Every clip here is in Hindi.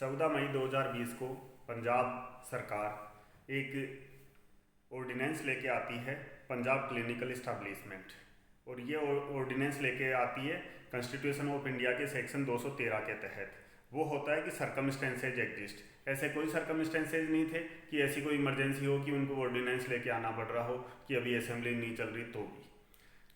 14 मई 2020 को पंजाब सरकार एक ऑर्डिनेंस लेके आती है, पंजाब क्लिनिकल इस्टेब्लिशमेंट। और ये ऑर्डिनेंस लेके आती है कॉन्स्टिट्यूशन ऑफ इंडिया के सेक्शन 213 के तहत। वो होता है कि सर्कमस्टेंसेज एग्जिस्ट। ऐसे कोई सर्कमस्टेंसेज नहीं थे कि ऐसी कोई इमरजेंसी हो कि उनको ऑर्डिनेंस लेके आना पड़ रहा हो कि अभी असेंबली नहीं चल रही तो भी।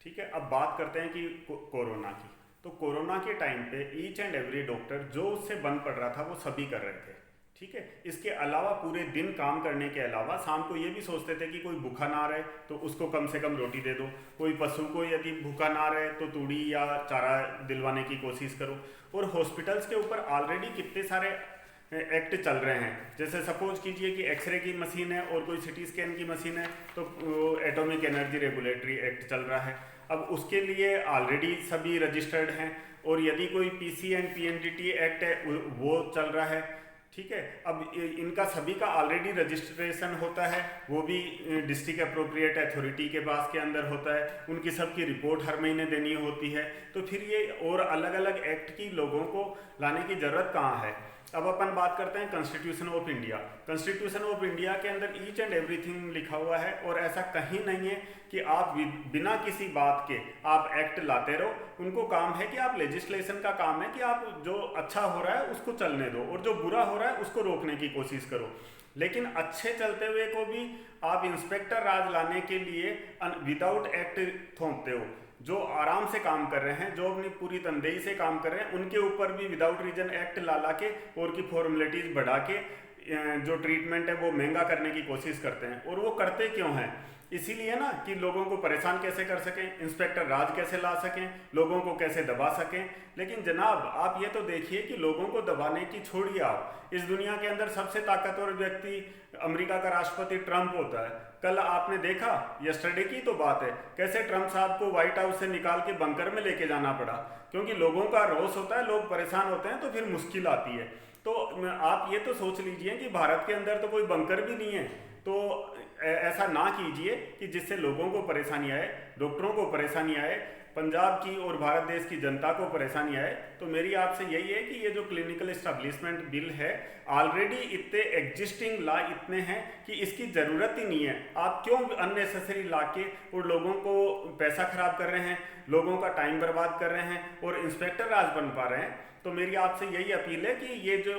ठीक है, अब बात करते हैं कि कोरोना की। तो कोरोना के टाइम पे ईच एंड एवरी डॉक्टर जो उससे बन पड़ रहा था वो सभी कर रहे थे। ठीक है, इसके अलावा पूरे दिन काम करने के अलावा शाम को ये भी सोचते थे कि कोई भूखा ना रहे तो उसको कम से कम रोटी दे दो, कोई पशु को यदि भूखा ना रहे तो तूड़ी या चारा दिलवाने की कोशिश करो। और हॉस्पिटल्स के ऊपर ऑलरेडी कितने सारे एक्ट चल रहे हैं। जैसे सपोज कीजिए कि एक्सरे की मशीन है और कोई सिटी स्कैन की मशीन है तो एटॉमिक एनर्जी रेगुलेटरी एक्ट चल रहा है। अब उसके लिए ऑलरेडी सभी रजिस्टर्ड हैं। और यदि कोई पीसी एंड पीएनडीटी एक्ट है वो चल रहा है। ठीक है, अब इनका सभी का ऑलरेडी रजिस्ट्रेशन होता है, वो भी डिस्ट्रिक्ट अप्रोप्रिएट अथॉरिटी के पास के अंदर होता है। उनकी सबकी रिपोर्ट हर महीने देनी होती है। तो फिर ये और अलग अलग एक्ट की लोगों को लाने की ज़रूरत कहाँ है। अब अपन बात करते हैं constitution of India. Constitution of India के अंदर ईच एंड एवरीथिंग लिखा हुआ है और ऐसा कहीं नहीं है कि आप बिना किसी बात के आप एक्ट लाते रहो। उनको काम है कि आप लेजिस्लेशन का काम है कि आप जो अच्छा हो रहा है उसको चलने दो और जो बुरा हो रहा है उसको रोकने की कोशिश करो। लेकिन अच्छे चलते हुए को भी आप इंस्पेक्टर राज लाने के लिए विदाउट एक्ट थोपते हो। जो आराम से काम कर रहे हैं, जो अपनी पूरी तनदेही से काम कर रहे हैं, उनके ऊपर भी विदाउट रीजन एक्ट ला के और की फॉर्मेलिटीज बढ़ा के जो ट्रीटमेंट है वो महंगा करने की कोशिश करते हैं। और वो करते क्यों हैं? इसीलिए ना कि लोगों को परेशान कैसे कर सकें, इंस्पेक्टर राज कैसे ला सकें, लोगों को कैसे दबा सकें। लेकिन जनाब आप ये तो देखिए कि लोगों को दबाने की छोड़िए, आप इस दुनिया के अंदर सबसे ताकतवर व्यक्ति अमेरिका का राष्ट्रपति ट्रंप होता है। कल आपने देखा, यस्टरडे की तो बात है, कैसे ट्रंप साहब को व्हाइट हाउस से निकाल के बंकर में लेके जाना पड़ा। क्योंकि लोगों का रोष होता है, लोग परेशान होते हैं तो फिर मुश्किल आती है। तो आप ये तो सोच लीजिए कि भारत के अंदर तो कोई बंकर भी नहीं है। तो ऐसा ना कीजिए कि जिससे लोगों को परेशानी आए, डॉक्टरों को परेशानी आए, पंजाब की और भारत देश की जनता को परेशानी आए। तो मेरी आपसे यही है कि ये जो क्लिनिकल एस्टेब्लिशमेंट बिल है, ऑलरेडी इतने एग्जिस्टिंग लॉ इतने हैं कि इसकी ज़रूरत ही नहीं है। आप क्यों अननेसेसरी ला के और लोगों को पैसा खराब कर रहे हैं, लोगों का टाइम बर्बाद कर रहे हैं और इंस्पेक्टर राज बन पा रहे हैं। तो मेरी आपसे यही अपील है कि ये जो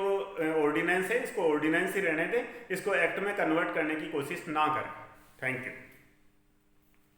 ऑर्डिनेंस है इसको ऑर्डिनेंस ही रहने दें, इसको एक्ट में कन्वर्ट करने की कोशिश ना करें। Thank you.